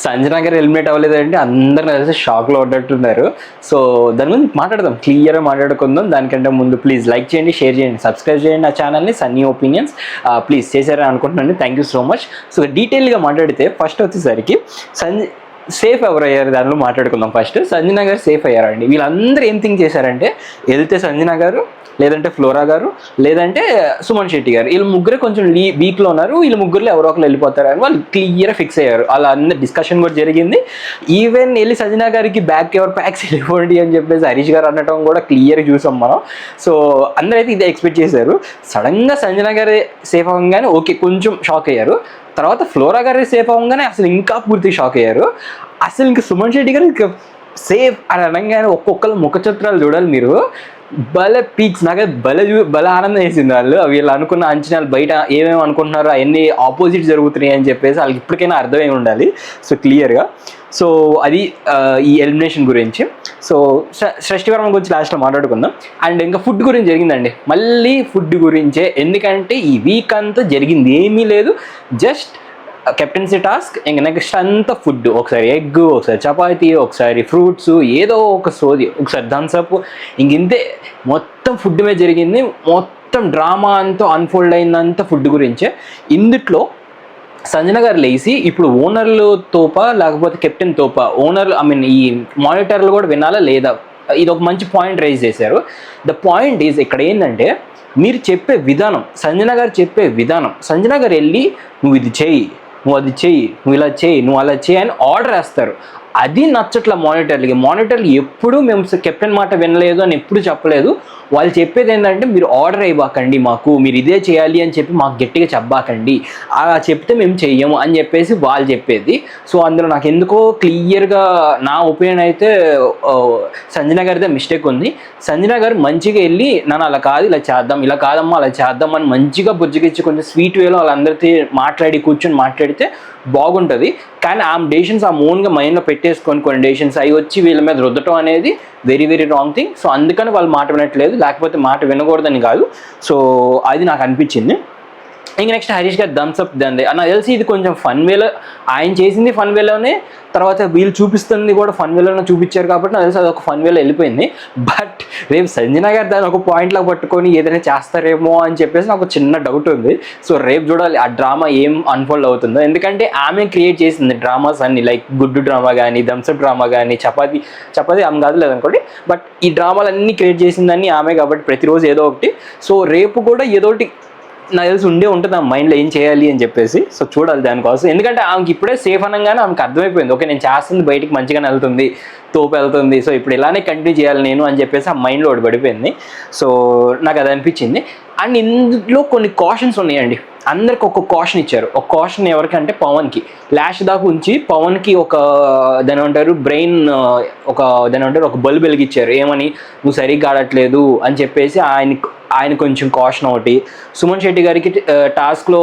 సంజన గారు ఎలిమినేట్ అవ్వలేదంటే అందరూ కలిసి షాక్లో ఉన్నట్టున్నారు. సో దాని గురించి మాట్లాడదాం, క్లియర్గా మాట్లాడుకుందాం. దానికంటే ముందు ప్లీజ్ లైక్ చేయండి, షేర్ చేయండి, సబ్స్క్రైబ్ చేయండి నా ఛానల్ని సన్నీ ఒపీనియన్స్. ప్లీజ్ చేశారని అనుకుంటున్నాను. Thank you so much. So డీటెయిల్గా మాట్లాడితే ఫస్ట్ వచ్చేసరికి సేఫ్ ఎవరు అయ్యారు దానిలో మాట్లాడుకుందాం. ఫస్ట్ సంజన గారు సేఫ్ అయ్యారండి. వీళ్ళందరూ ఏం థింక్ చేశారంటే వెళ్తే సంజన గారు, లేదంటే ఫ్లోరా గారు, లేదంటే సుమన్ శెట్టి గారు, వీళ్ళు ముగ్గురే కొంచెం వీక్లో ఉన్నారు, వీళ్ళు ముగ్గురులో ఎవరో ఒకరు వెళ్ళిపోతారని వాళ్ళు క్లియర్గా ఫిక్స్ అయ్యారు. అలా అందరు డిస్కషన్ కూడా జరిగింది. ఈవెన్ వెళ్ళి సంజన గారికి బ్యాక్ ఎవర్ ప్యాక్స్ వెళ్ళిపోండి అని చెప్పేసి హరీష్ గారు అనడం కూడా క్లియర్గా చూసాం మనం. సో అందరైతే ఇదే ఎక్స్పెక్ట్ చేశారు. సడన్గా సంజన గారే సేఫ్ అవ్వగానే ఓకే కొంచెం షాక్ అయ్యారు. తర్వాత ఫ్లోరా గారే సేఫ్ అవ్వగానే అసలు ఇంకా పూర్తి షాక్ అయ్యారు. అసలు ఇంకా సుమన్ శెట్టి గారు ఇంకా సేఫ్ అని అనగానే ఒక్కొక్కరు ముఖ చిత్రాలు చూడాలి మీరు. భలే పీక్స్, నాకైతే భలే ఆనందం వేసింది. వీళ్ళు అనుకున్న అంచనాలు బయట ఏమేమి అనుకుంటున్నారో అవన్నీ ఆపోజిట్ జరుగుతున్నాయి అని చెప్పేసి వాళ్ళకి ఇప్పటికైనా అర్థమై ఉండాలి. సో క్లియర్గా. సో అది ఈ ఎలిమినేషన్ గురించి. సో సృష్టివరం గురించి లాస్ట్లో మాట్లాడుకుందాం. అండ్ ఇంకా ఫుడ్ గురించి జరిగిందండి, మళ్ళీ ఫుడ్ గురించే. ఎందుకంటే ఈ వీక్ అంతా జరిగింది ఏమీ లేదు, జస్ట్ కెప్టెన్సీ టాస్క్. ఇంక నెక్స్ట్ అంతా ఫుడ్, ఒకసారి ఎగ్, ఒకసారి చపాతీ, ఒకసారి ఫ్రూట్స్, ఏదో ఒక సోది, ఒకసారి థమ్స్అప్, ఇంతే మొత్తం ఫుడ్ మీద జరిగింది. మొత్తం డ్రామా అంతా అన్ఫోల్డ్ అయిందంతా ఫుడ్ గురించే. ఇందుట్లో సంజన గారు లేచి ఇప్పుడు ఓనర్లు తోపా లేకపోతే కెప్టెన్ తోపా, ఓనర్లు ఈ మానిటర్లు కూడా వినాలా లేదా, ఇది ఒక మంచి పాయింట్ రైజ్ చేశారు. ద పాయింట్ ఈజ్ ఇక్కడ ఏంటంటే మీరు చెప్పే విధానం, సంజన గారు చెప్పే విధానం, సంజన గారు వెళ్ళి నువ్వు ఇది చెయ్యి, నువ్వు అది చెయ్యి, నువ్వు ఇలా చెయ్యి, నువ్వు అలా చెయ్యి అని ఆర్డర్ వేస్తారు. అది నచ్చట్ల మానిటర్లు ఎప్పుడు మేము కెప్టెన్ మాట వినలేదు అని ఎప్పుడు చెప్పలేదు. వాళ్ళు చెప్పేది ఏంటంటే మీరు ఆర్డర్ ఇవ్వకండి, మాకు మీరు ఇదే చేయాలి అని చెప్పి మాకు గట్టిగా చెప్పకండి, అలా చెప్తే మేము చెయ్యము అని చెప్పేసి వాళ్ళు చెప్పేది. సో అందులో నాకు ఎందుకో క్లియర్గా నా ఒపీనియన్ అయితే సంజన గారిదే మిస్టేక్ ఉంది. సంజన గారు మంచిగా వెళ్ళి నన్ను అలా కాదు ఇలా చేద్దాం, ఇలా కాదమ్మా అలా చేద్దాం అని మంచిగా బుజ్జగిచ్చి కొంచెం స్వీట్ వేలో వాళ్ళందరితో కూర్చొని మాట్లాడితే బాగుంటుంది. కానీ ఆ డెసిషన్స్ ఆ ఓన్గా మైండ్లో పెట్టేసుకొని కొన్ని డెసిషన్స్ అవి వచ్చి వీళ్ళ మీద రుద్దటం అనేది very very wrong thing. So అందుకని వాళ్ళు మాట వినట్లేదు, లేకపోతే మాట వినకూడదని కాదు. సో అది నాకు అనిపించింది. ఇంక నెక్స్ట్ హరీష్ గారు థమ్స్అప్ దండి. నాకు తెలిసి ఇది కొంచెం ఫన్ వేలో, ఆయన చేసింది ఫన్ వేలోనే, తర్వాత వీళ్ళు చూపిస్తుంది కూడా ఫన్ వేలోనే చూపించారు కాబట్టి నాకు తెలిసి అది ఒక ఫన్ వేలో వెళ్ళిపోయింది. బట్ రేపు సంజన గారు దాన్ని ఒక పాయింట్లో పట్టుకొని ఏదైనా చేస్తారేమో అని చెప్పేసి నాకు చిన్న డౌట్ ఉంది. సో రేపు చూడాలి ఆ డ్రామా ఏం అన్ఫోల్డ్ అవుతుందో. ఎందుకంటే ఆమె క్రియేట్ చేసింది డ్రామాస్ అన్ని, లైక్ గుడ్డు డ్రామా కానీ, థమ్స్అప్ డ్రామా కానీ, చపాతీ ఆమె కాదు లేదనుకోండి, బట్ ఈ డ్రామాలన్నీ క్రియేట్ చేసిందని ఆమె కాబట్టి ప్రతిరోజు ఏదో ఒకటి. సో రేపు కూడా ఏదో ఒకటి నాకు తెలిసి ఉంటుంది ఆ మైండ్లో ఏం చేయాలి అని చెప్పేసి. సో చూడాలి దానికోసం. ఎందుకంటే ఆమెకి ఇప్పుడే సేఫ్ అనగానే ఆమెకు అర్థమైపోయింది, ఓకే నేను చేస్తుంది బయటికి మంచిగానే వెళ్తుంది, తోపు వెళ్తుంది, సో ఇప్పుడు ఇలానే కంటిన్యూ చేయాలి నేను అని చెప్పేసి ఆ మైండ్లో ఒకటి పడిపోయింది. సో నాకు అది అనిపించింది. అండ్ ఇందులో కొన్ని కాషన్స్ ఉన్నాయండి, అందరికి ఒక కాషన్ ఇచ్చారు. ఒక కాషన్ ఎవరికంటే పవన్కి, లాస్ట్ దాకా ఉంచి పవన్కి ఒక దాని ఏమంటారు బ్రెయిన్, ఒక బల్బ్ వెలిగించారు. ఏమని, నువ్వు సరిగ్గా ఆడట్లేదు అని చెప్పేసి ఆయన కొంచెం కాషన్ ఒకటి. సుమన్ శెట్టి గారికి టాస్క్లో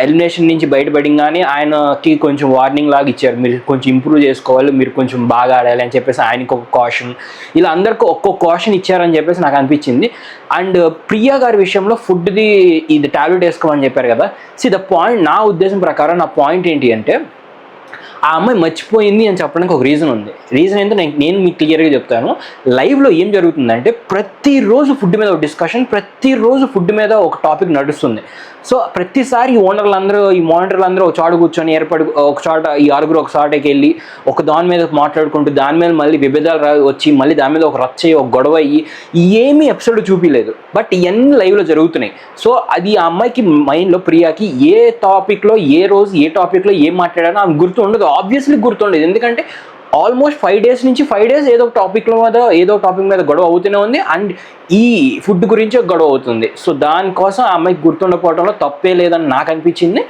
ఎలిమినేషన్ నుంచి బయటపడింగానే ఆయనకి కొంచెం వార్నింగ్ లాగా ఇచ్చారు, మీరు కొంచెం ఇంప్రూవ్ చేసుకోవాలి, మీరు కొంచెం బాగా ఆడాలి అని చెప్పేసి ఆయనకి ఒక కాషన్. ఇలా అందరికీ ఒక్కొక్క కాషన్ ఇచ్చారని చెప్పేసి నాకు అనిపించింది. అండ్ ప్రియా గారి విషయంలో ఫుడ్ది ఇది టాబ్లెట్ వేసుకోమని చెప్పారు కదా. ద పాయింట్, నా ఉద్దేశం ప్రకారం నా పాయింట్ ఏంటి అంటే ఆ అమ్మాయి మర్చిపోయింది అని చెప్పడానికి ఒక రీజన్ ఉంది. రీజన్ ఏంటో నేను మీకు క్లియర్గా చెప్తాను. లైవ్లో ఏం జరుగుతుందంటే ప్రతిరోజు ఫుడ్ మీద ఒక డిస్కషన్, ప్రతిరోజు ఫుడ్ మీద ఒక టాపిక్ నడుస్తుంది. సో ప్రతిసారి ఈ మానిటర్లు అందరూ ఒక చోట కూర్చొని ఒక చోట ఈ ఆరుగురు ఒక చోటకి వెళ్ళి ఒక దాని మీద మాట్లాడుకుంటూ దాని మీద మళ్ళీ విభేదాలు వచ్చి మళ్ళీ దాని మీద ఒక రచ్చ ఒక గొడవ అయ్యి ఏమీ ఎపిసోడ్ చూపించలేదు, బట్ ఇవన్నీ లైవ్లో జరుగుతున్నాయి. సో అది ఆ అమ్మాయికి మైండ్లో, ప్రియాకి ఏ టాపిక్లో ఏ రోజు ఏ టాపిక్లో ఏం మాట్లాడానో ఆమె గుర్తుండదు, ఆబ్వియస్లీ గుర్తుండదు. ఎందుకంటే ఆల్మోస్ట్ 5 days నుంచి 5 days ఏదో టాపిక్ మీద గొడవ అవుతూనే ఉంది. అండ్ ఈ ఫుడ్ గురించి గొడవ అవుతుంది. సో దానికోసం ఆ అమ్మాయికి గుర్తుండకపోవడంలో తప్పే లేదని నాకు అనిపించింది.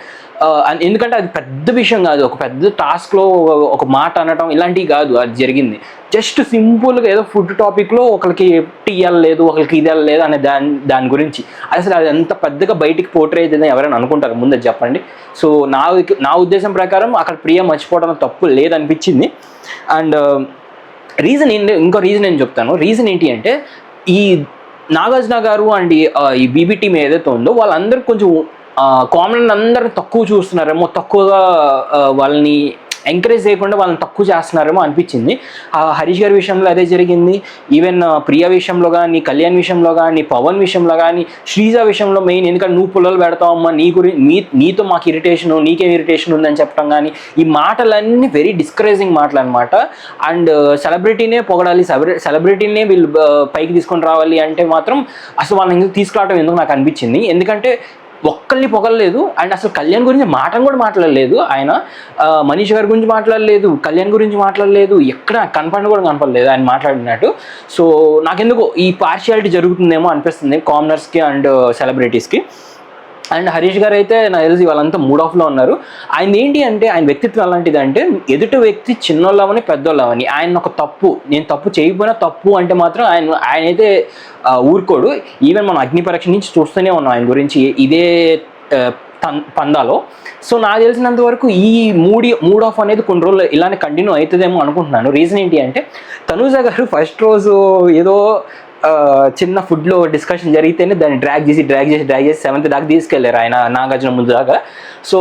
ఎందుకంటే అది పెద్ద విషయం కాదు, ఒక పెద్ద టాస్క్లో ఒక మాట అనడం ఇలాంటివి కాదు అది జరిగింది. జస్ట్ సింపుల్గా ఏదో ఫుడ్ టాపిక్లో ఒకరికి టీ వెళ్ళలేదు, ఒకరికి ఇది వెళ్ళలేదు అనే దాని గురించి. అసలు అది ఎంత పెద్దగా బయటికి పోర్ట్రే అవుతుందని ఎవరైనా అనుకుంటారు ముందే చెప్పండి. సో నా ఉద్దేశం ప్రకారం అక్కడ ప్రియ మర్చిపోవడం తప్పు లేదనిపించింది. అండ్ ఇంకో రీజన్ నేను చెప్తాను. రీజన్ ఏంటి అంటే ఈ నాగార్జున గారు అండ్ ఈ బీబీ టీమ్ ఏదైతే ఉందో వాళ్ళందరూ కొంచెం కామన్ అందరిని తక్కువ చూస్తున్నారేమో, తక్కువగా వాళ్ళని ఎంకరేజ్ చేయకుండా వాళ్ళని తక్కువ చేస్తున్నారేమో అనిపించింది. హరీష్ గారి విషయంలో అదే జరిగింది. ఈవెన్ ప్రియా విషయంలో కానీ, కళ్యాణ్ విషయంలో కానీ, పవన్ విషయంలో కానీ, శ్రీజ విషయంలో మెయిన్, ఎందుకంటే నువ్వు పుల్లలు పెడతావమ్మా, నీతో మాకు ఇరిటేషన్, నీకేం ఇరిటేషన్ ఉందని చెప్పడం కానీ, ఈ మాటలన్నీ వెరీ డిస్కరేజింగ్ మాటలు అనమాట. అండ్ సెలబ్రిటీనే పొగడాలి, సెలబ్రిటీనే వీళ్ళు పైకి తీసుకొని రావాలి అంటే మాత్రం అసలు వాళ్ళని తీసుకురావడం ఎందుకు నాకు అనిపించింది. ఎందుకంటే ఒక్కరిని పొగలేదు. అండ్ అసలు కళ్యాణ్ గురించి కూడా మాట్లాడలేదు ఆయన. మనీష్ గారి గురించి మాట్లాడలేదు, కళ్యాణ్ గురించి మాట్లాడలేదు, ఎక్కడ కనపడలేదు ఆయన మాట్లాడినట్టు. సో నాకెందుకు ఈ పార్షియాలిటీ జరుగుతుందేమో అనిపిస్తుంది కామనర్స్కి అండ్ సెలబ్రిటీస్కి. అండ్ హరీష్ గారు అయితే నాకు తెలిసి వాళ్ళంతా మూడ్ ఆఫ్లో ఉన్నారు. ఆయన ఏంటి అంటే, ఆయన వ్యక్తిత్వం అలాంటిది అంటే, ఎదుటి వ్యక్తి చిన్నోళ్ళవని పెద్దోళ్ళవని, ఆయన ఒక తప్పు, నేను తప్పు చేయకపోయినా తప్పు అంటే మాత్రం ఆయన అయితే ఊరుకోడు. ఈవెన్ మనం అగ్ని పరీక్ష నుంచి చూస్తూనే ఉన్నాం ఆయన గురించి ఇదే పందాలో. సో నాకు తెలిసినంత వరకు ఈ మూడ్ ఆఫ్ అనేది కొన్ని రోజులు ఇలానే కంటిన్యూ అవుతుందేమో అనుకుంటున్నాను. రీజన్ ఏంటి అంటే, తనూజ గారు ఫస్ట్ రోజు ఏదో చిన్న ఫుడ్లో డిస్కషన్ జరిగితేనే దాన్ని డ్రాగ్ చేసి 7th దాకా తీసుకెళ్లారు ఆయన, నాగార్జున ముందు దాకా. సో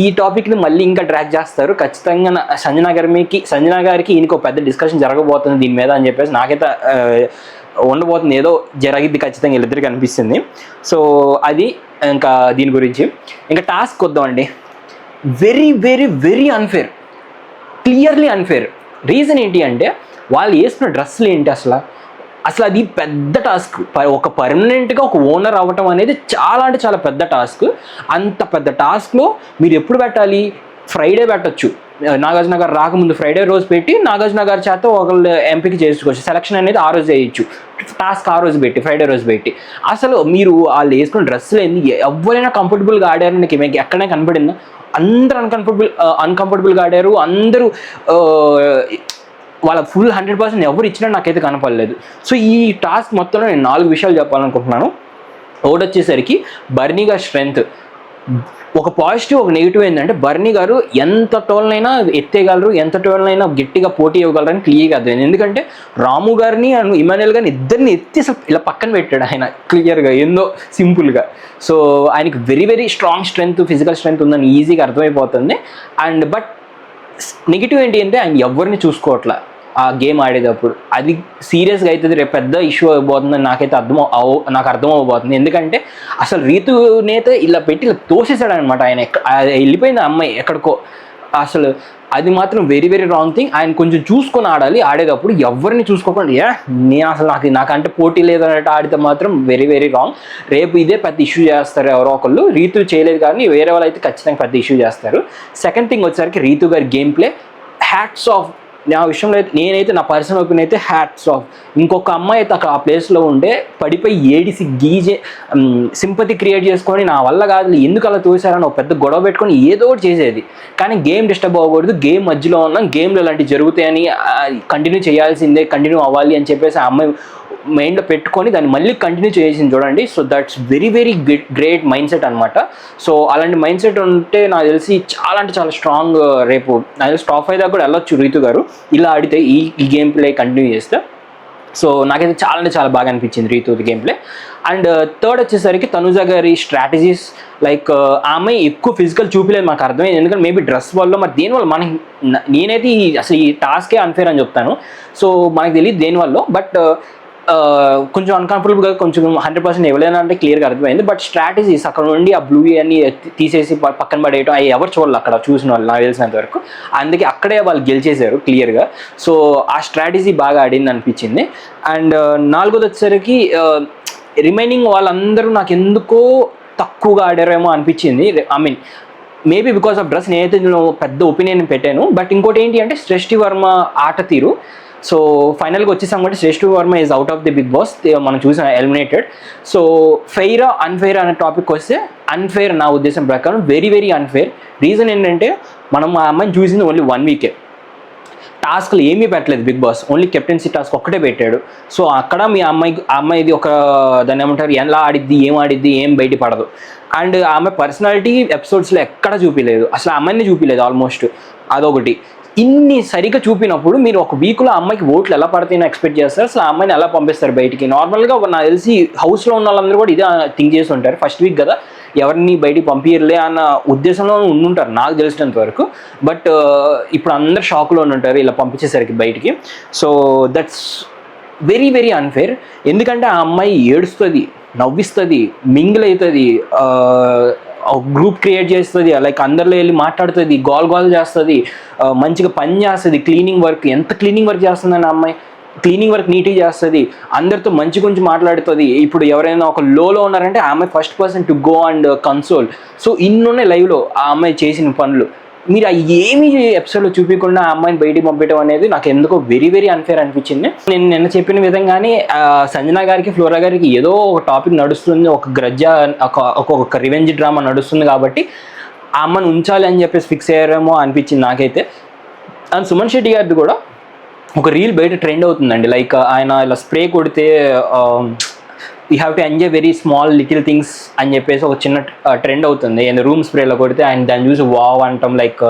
ఈ టాపిక్ని మళ్ళీ ఇంకా డ్రాగ్ చేస్తారు ఖచ్చితంగా. సంజన గారికి ఈయనకు పెద్ద డిస్కషన్ జరగబోతుంది దీని మీద అని చెప్పేసి నాకైతే ఉండబోతుంది, ఏదో జరిగిద్ది ఖచ్చితంగా వీళ్ళిద్దరికి అనిపిస్తుంది. సో అది ఇంకా దీని గురించి. ఇంకా టాస్క్ వద్దామండి. Very very very unfair, clearly unfair. Reason ఏంటి అంటే, వాళ్ళు వేసుకున్న డ్రెస్సులు ఏంటి అసలు అది పెద్ద టాస్క్. ఒక పర్మనెంట్గా ఒక ఓనర్ అవ్వటం అనేది చాలా అంటే చాలా పెద్ద టాస్క్. అంత పెద్ద టాస్క్లో మీరు ఎప్పుడు పెట్టాలి? ఫ్రైడే పెట్టచ్చు. నాగార్జున గారు రాకముందు ఫ్రైడే రోజు పెట్టి నాగార్జున గారి చేత ఒకళ్ళు ఎంపిక చేసుకోవచ్చు. సెలక్షన్ అనేది ఆ రోజు చేయొచ్చు. టాస్క్ ఆ రోజు పెట్టి, ఫ్రైడే రోజు పెట్టి. అసలు మీరు వాళ్ళు వేసుకున్న డ్రెస్సులు ఏంది, ఎవరైనా కంఫర్టబుల్గా ఆడారని మీకు ఎక్కడైనా కనపడిందా? అందరూ అన్కంఫర్టబుల్గా ఆడారు. అందరూ వాళ్ళ ఫుల్ 100% ఎవరు ఇచ్చినా నాకైతే కనపడలేదు. సో ఈ టాస్క్ మొత్తంలో నేను 4 విషయాలు చెప్పాలనుకుంటున్నాను. ఒకటి వచ్చేసరికి బర్నీ గారి స్ట్రెంగ్త్. ఒక పాజిటివ్, ఒక నెగిటివ్ ఏంటంటే, బర్నీ గారు ఎంత టోల్నైనా ఎత్తేయగలరు, ఎంత టోల్నైనా గట్టిగా పోటీ ఇవ్వగలరని క్లియర్గా అర్థమైంది. ఎందుకంటే రాము గారిని అండ్ ఇమాన్యుయల్ గారిని ఇద్దరిని ఎత్తి ఇలా పక్కన పెట్టాడు ఆయన క్లియర్గా, ఏందో సింపుల్గా. సో ఆయనకి very very strong strength, physical strength ఉందని ఈజీగా అర్థమైపోతుంది. అండ్ బట్ నెగిటివ్ ఏంటి అంటే, ఆయన ఎవరిని చూసుకోవట్లా ఆ గేమ్ ఆడేటప్పుడు. అది సీరియస్గా అవుతుంది, రేపు పెద్ద ఇష్యూ అయిపోతుందని నాకైతే నాకు అర్థం అవ్వబోతుంది. ఎందుకంటే అసలు రీతునైతే ఇలా పెట్టి ఇలా తోసేసాడు అనమాట ఆయన. వెళ్ళిపోయింది ఆ అమ్మాయి ఎక్కడికో. అసలు అది మాత్రం వెరీ వెరీ రాంగ్ థింగ్. ఆయన కొంచెం చూసుకొని ఆడాలి ఆడేటప్పుడు, ఎవరిని చూసుకోకుండా నేను అసలు నాకంటే పోటీ లేదన్నట్టు ఆడితే మాత్రం వెరీ వెరీ రాంగ్. రేపు ఇదే పెద్ద ఇష్యూ చేస్తారు ఎవరో ఒకళ్ళు. రీతు చేయలేదు కానీ వేరే వాళ్ళు అయితే ఖచ్చితంగా పెద్ద ఇష్యూ చేస్తారు. సెకండ్ థింగ్ వచ్చేసరికి రీతు గారి గేమ్ ప్లే, హ్యాట్స్ ఆఫ్. నా విషయంలో అయితే నేనైతే నా పర్సనల్ ఒపీనియన్ అయితే హ్యాట్స్ ఆఫ్. ఇంకొక అమ్మాయి అయితే అక్కడ ఆ ప్లేస్లో ఉండే పడిపోయి ఏడిసి గీజే సింపతి క్రియేట్ చేసుకొని నా వల్ల కాదు ఎందుకు అలా తోసారని ఒక పెద్ద గొడవ పెట్టుకొని ఏదో ఒకటి చేసేది. కానీ గేమ్ డిస్టర్బ్ అవ్వకూడదు, గేమ్ మధ్యలో ఉన్నాం, గేమ్లో ఇలాంటివి జరుగుతాయని కంటిన్యూ చేయాల్సిందే, కంటిన్యూ అవ్వాలి అని చెప్పేసి ఆ అమ్మాయి మైండ్లో పెట్టుకొని దాన్ని మళ్ళీ కంటిన్యూ చేసింది చూడండి. So that's very very great mind set అనమాట. సో అలాంటి మైండ్ సెట్ ఉంటే నాకు తెలిసి చాలా అంటే చాలా స్ట్రాంగ్. రేపు నాకు తెలిసి టాప్ 5 దాకా కూడా వెళ్ళొచ్చు రీతు గారు ఇలా ఆడితే, ఈ గేమ్ ప్లే కంటిన్యూ చేస్తే. సో నాకైతే చాలా అంటే చాలా బాగా అనిపించింది Rithu game play. And third వచ్చేసరికి తనుజ గారి స్ట్రాటజీస్. లైక్ ఆమె ఎక్కువ ఫిజికల్ చూపిలేదు మాకు అర్థమైంది. ఎందుకంటే మేబీ డ్రెస్ వల్ల, మరి దేనివల్ల నేనైతే అసలు ఈ టాస్కే అన్ఫేర్ అని చెప్తాను. సో మనకు తెలియదు దేనివల్ల. బట్ కొంచెం అన్కంఫర్టబుల్గా, కొంచెం 100% ఇవ్వలేనా అంటే క్లియర్గా అర్థమైంది. బట్ స్ట్రాటజీస్ అక్కడ నుండి ఆ బ్లూ అన్ని తీసేసి పక్కన పడేయటం అవి ఎవరు చూడాలి అక్కడ చూసిన వాళ్ళు నాకు తెలిసినంత వరకు. అందుకే అక్కడే వాళ్ళు గెలిచేశారు క్లియర్గా. సో ఆ స్ట్రాటజీ బాగా ఆడింది అనిపించింది. అండ్ నాలుగోది వచ్చేసరికి రిమైనింగ్ వాళ్ళందరూ నాకు ఎందుకో తక్కువగా ఆడారేమో అనిపించింది. I mean maybe because of dress. నేనైతే పెద్ద ఒపీనియన్ పెట్టాను. బట్ ఇంకోటి ఏంటి అంటే శ్రేష్ఠి వర్మ ఆట తీరు. సో ఫైనల్గా వచ్చేసాం కాబట్టి Shreshti Varma is out of the Bigg Boss, మనం చూసాం ఎలిమినేటెడ్. సో ఫెయిరా అన్ఫెయిర్ అనే టాపిక్ వస్తే అన్ఫెయిర్ నా ఉద్దేశం ప్రకారం వెరీ వెరీ అన్ఫెయిర్. రీజన్ ఏంటంటే మనం ఆ అమ్మాయిని చూసింది ఓన్లీ 1 వీకే. టాస్క్లు ఏమీ పెట్టలేదు Bigg Boss, only captaincy task ఒక్కటే పెట్టాడు. సో అక్కడ మీ అమ్మాయిది ఒక దాన్ని ఏమంటారు, ఎలా ఆడిద్ది, ఏం బయటపడదు. అండ్ ఆమె పర్సనాలిటీ ఎపిసోడ్స్లో ఎక్కడ చూపించలేదు, అసలు అమ్మాయిని చూపించలేదు ఆల్మోస్ట్. అదొకటి. ఇన్ని సరిగ్గా చూపినప్పుడు మీరు ఒక వీక్లో అమ్మాయికి ఓట్లు ఎలా పడతాయని ఎక్స్పెక్ట్ చేస్తారు, అసలు ఆ అమ్మాయిని ఎలా పంపిస్తారు బయటికి? నార్మల్గా నాకు తెలిసి హౌస్లో ఉన్న వాళ్ళందరూ కూడా ఇదే థింక్ చేసి ఉంటారు, ఫస్ట్ వీక్ కదా ఎవరిని బయటికి పంపించలే అన్న ఉద్దేశంలో ఉండుంటారు నాకు తెలిసినంత వరకు. బట్ ఇప్పుడు అందరు షాక్లో ఉంటారు ఇలా పంపించేసరికి బయటికి. So that's very very unfair. ఎందుకంటే ఆ అమ్మాయి ఏడుస్తుంది, నవ్విస్తుంది, మింగిల్ అవుతుంది, గ్రూప్ క్రియేట్ చేస్తుంది, లైక్ అందరిలో వెళ్ళి మాట్లాడుతుంది, గోల్ చేస్తుంది, మంచిగా పని చేస్తుంది, క్లీనింగ్ వర్క్, ఎంత క్లీనింగ్ వర్క్ చేస్తుందని ఆ అమ్మాయి, క్లీనింగ్ వర్క్ నీట్గా చేస్తుంది, అందరితో మంచి గురించి మాట్లాడుతుంది. ఇప్పుడు ఎవరైనా ఒక లోలో ఉన్నారంటే ఆ అమ్మాయి first person to go and console. So ఇన్నున్నాయి లైవ్లో ఆ అమ్మాయి చేసిన పనులు. మీరు ఏమి ఎపిసోడ్లో చూపించకుండా ఆ అమ్మాయిని బయటికి పంపించడం అనేది నాకు ఎందుకో వెరీ వెరీ అన్ఫేర్ అనిపించింది. నేను నిన్న చెప్పిన విధంగానే సంజన గారికి, ఫ్లోరా గారికి ఏదో ఒక టాపిక్ నడుస్తుంది, ఒక గ్రజ్జ, ఒక రివెంజ్ డ్రామా నడుస్తుంది కాబట్టి ఆ అమ్మని ఉంచాలి అని చెప్పేసి ఫిక్స్ అయ్యారేమో అనిపించింది నాకైతే. అండ్ సుమన్ శెట్టి గారిది కూడా ఒక రీల్ బయట ట్రెండ్ అవుతుందండి, లైక్ ఆయన ఇలా స్ప్రే కొడితే you have to enjoy very small little things అని చెప్పేసి ఒక చిన్న ట్రెండ్ అవుతుంది. రూమ్ స్ప్రేలో కొడితే ఆయన దాన్ని చూసి వావ్ అంటాం, లైక్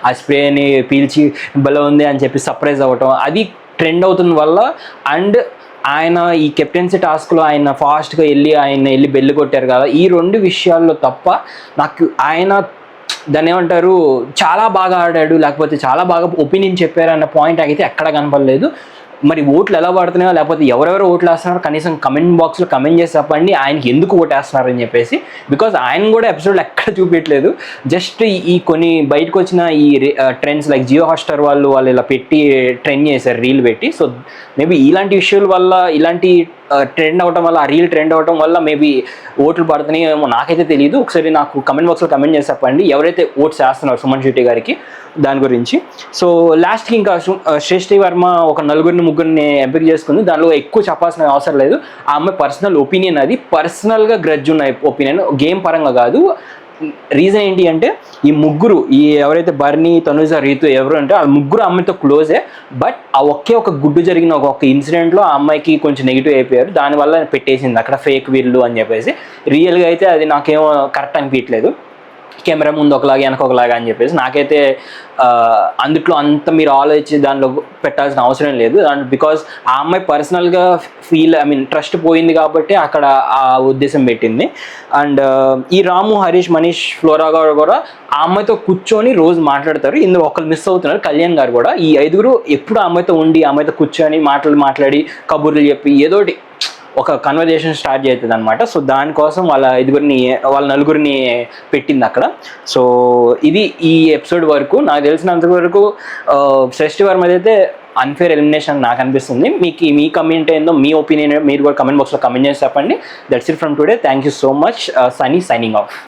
ఆ స్ప్రేని పీల్చి భలే ఉంది అని చెప్పి సర్ప్రైజ్ అవ్వటం, అది ట్రెండ్ అవుతుంది వల్ల. అండ్ ఆయన ఈ కెప్టెన్సీ టాస్క్లో ఆయన ఫాస్ట్గా వెళ్ళి బెల్లు కొట్టారు కదా, ఈ రెండు విషయాల్లో తప్ప నాకు ఆయన దాన్ని ఏమంటారు చాలా బాగా ఆడాడు లేకపోతే చాలా బాగా ఒపీనియన్ చెప్పారు అన్న పాయింట్ అయితే ఎక్కడ కనపడలేదు. మరి ఓట్లు ఎలా పడుతున్నాయో లేకపోతే ఎవరెవరు ఓట్లు వేస్తున్నారో కనీసం కమెంట్ బాక్స్లో కమెంట్ చేసి చెప్పండి ఆయనకి ఎందుకు ఓటు వేస్తున్నారని చెప్పేసి. బికాజ్ ఆయన కూడా ఎపిసోడ్లో ఎక్కడ చూపించలేదు, జస్ట్ ఈ కొన్ని బయటకు వచ్చిన ఈ ట్రెండ్స్ లైక్ జియో హాట్స్టార్ వాళ్ళు ఇలా పెట్టి ట్రెండ్ చేశారు, రీల్ పెట్టి. సో మేబీ ఇలాంటి విషయాల వల్ల, ఇలాంటి ట్రెండ్ అవటం వల్ల, ఆ రీల్ ట్రెండ్ అవటం వల్ల మేబీ ఓట్లు పడుతున్నాయేమో, నాకైతే తెలియదు. ఒకసారి నాకు కమెంట్ బాక్స్లో కమెంట్ చేసి చెప్పండి ఎవరైతే ఓట్స్ వేస్తున్నారు సుమన్ శెట్టి గారికి దాని గురించి. సో లాస్ట్కి ఇంకా శ్రేష్ఠి వర్మ ఒక ముగ్గురిని ఎంపిక చేసుకుంది, దానిలో ఎక్కువ చెప్పాల్సిన అవసరం లేదు. ఆ అమ్మాయి పర్సనల్ ఒపీనియన్, అది పర్సనల్గా గ్రడ్జ్ ఉన్న ఒపీనియన్, గేమ్ పరంగా కాదు. రీజన్ ఏంటి అంటే ఈ ముగ్గురు, ఈ ఎవరైతే బర్నీ, తనుజ, రీతు ఎవరు అంటే ఆ ముగ్గురు అమ్మాయితో క్లోజే. బట్ ఆ ఒక గుడ్డు జరిగిన ఒక ఇన్సిడెంట్లో ఆ అమ్మాయికి కొంచెం నెగిటివ్ అయిపోయారు, దానివల్ల పెట్టేసింది అక్కడ ఫేక్ వీళ్ళు అని చెప్పేసి. రియల్గా అయితే అది నాకేమో కరెక్ట్ అనిపించలేదు, కెమెరా ముందు ఒకలాగా వెనక ఒకలాగా అని చెప్పేసి. నాకైతే అందుట్లో అంత మీరు ఆలోచించి దానిలో పెట్టాల్సిన అవసరం లేదు. బికాజ్ ఆ అమ్మాయి పర్సనల్గా ట్రస్ట్ పోయింది కాబట్టి అక్కడ ఆ ఉద్దేశం పెట్టింది. అండ్ ఈ రాము, హరీష్, మనీష్, ఫ్లోరా గారు కూడా ఆ అమ్మాయితో కూర్చొని రోజు మాట్లాడతారు. ఇందులో ఒకరు మిస్ అవుతున్నారు, కళ్యాణ్ గారు కూడా. ఈ ఐదుగురు ఎప్పుడు ఆ అమ్మాయితో ఉండి, ఆ అమ్మాయితో కూర్చొని మాట్లాడి కబుర్లు చెప్పి ఏదోటి ఒక కన్వర్జేషన్ స్టార్ట్ అవుతుంది అనమాట. సో దానికోసం వాళ్ళ నలుగురిని పెట్టింది అక్కడ. సో ఇది ఈ ఎపిసోడ్ వరకు నాకు తెలిసినంత వరకు శ్రేష్ఠి వర్మ అయితే అన్ఫేర్ ఎలిమినేషన్ నాకు అనిపిస్తుంది. మీ కమెంట్ ఏందో, మీ ఒపీనియన్ మీరు కూడా కమెంట్ బాక్స్లో కమెంట్ చేసి చెప్పండి. That's it from today. Thank you so much. Sunny signing off.